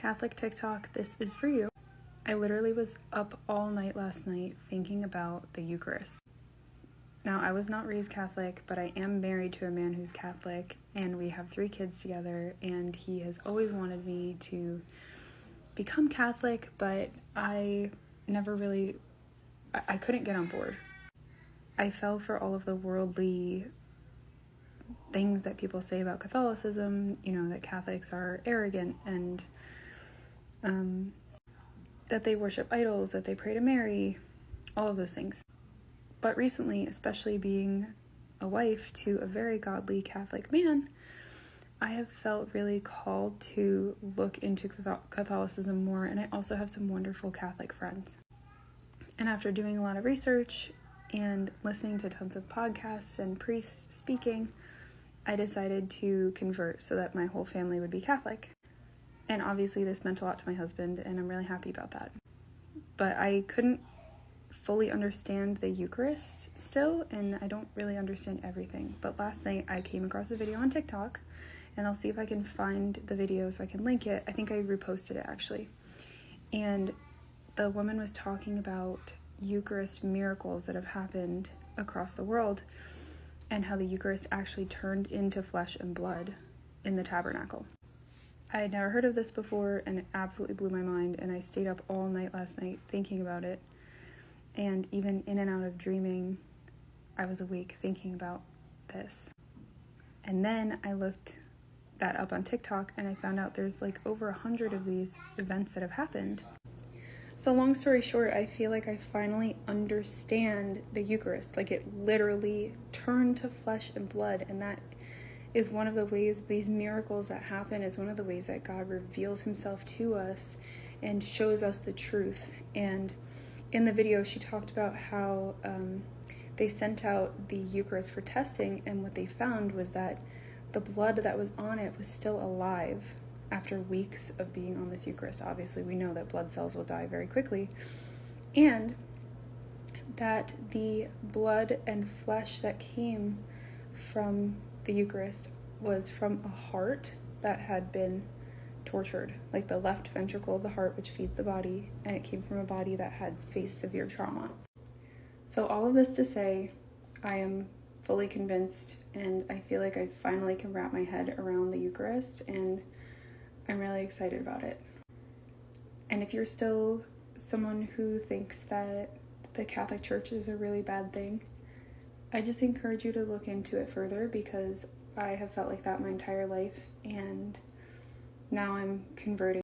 Catholic TikTok, this is for you. I literally was up all night last night thinking about the Eucharist. Now, I was not raised Catholic, but I am married to a man who's Catholic, and we have 3 kids together, and he has always wanted me to become Catholic, but I couldn't get on board. I fell for all of the worldly things that people say about Catholicism, that Catholics are arrogant and that they worship idols, that they pray to Mary, all of those things. But recently, especially being a wife to a very godly Catholic man, I have felt really called to look into Catholicism more, and I also have some wonderful Catholic friends. And after doing a lot of research and listening to tons of podcasts and priests speaking, I decided to convert so that my whole family would be Catholic. And obviously this meant a lot to my husband, and I'm really happy about that. But I couldn't fully understand the Eucharist still, and I don't really understand everything. But last night I came across a video on TikTok, and I'll see if I can find the video so I can link it. I think I reposted it actually. And the woman was talking about Eucharist miracles that have happened across the world, and how the Eucharist actually turned into flesh and blood in the tabernacle. I had never heard of this before, and it absolutely blew my mind, and I stayed up all night last night thinking about it. And even in and out of dreaming, I was awake thinking about this. And then I looked that up on TikTok, and I found out there's like over 100 of these events that have happened. So long story short, I feel like I finally understand the Eucharist. Like, it literally turned to flesh and blood, and that is one of the ways these miracles that happen is one of the ways that God reveals himself to us and shows us the truth. And in the video, she talked about how they sent out the Eucharist for testing, and what they found was that the blood that was on it was still alive after weeks of being on this Eucharist. Obviously, we know that blood cells will die very quickly, and that the blood and flesh that came from the Eucharist was from a heart that had been tortured, like the left ventricle of the heart, which feeds the body, and it came from a body that had faced severe trauma. So all of this to say, I am fully convinced, and I feel like I finally can wrap my head around the Eucharist, and I'm really excited about it. And if you're still someone who thinks that the Catholic Church is a really bad thing, I just encourage you to look into it further, because I have felt like that my entire life, and now I'm converting.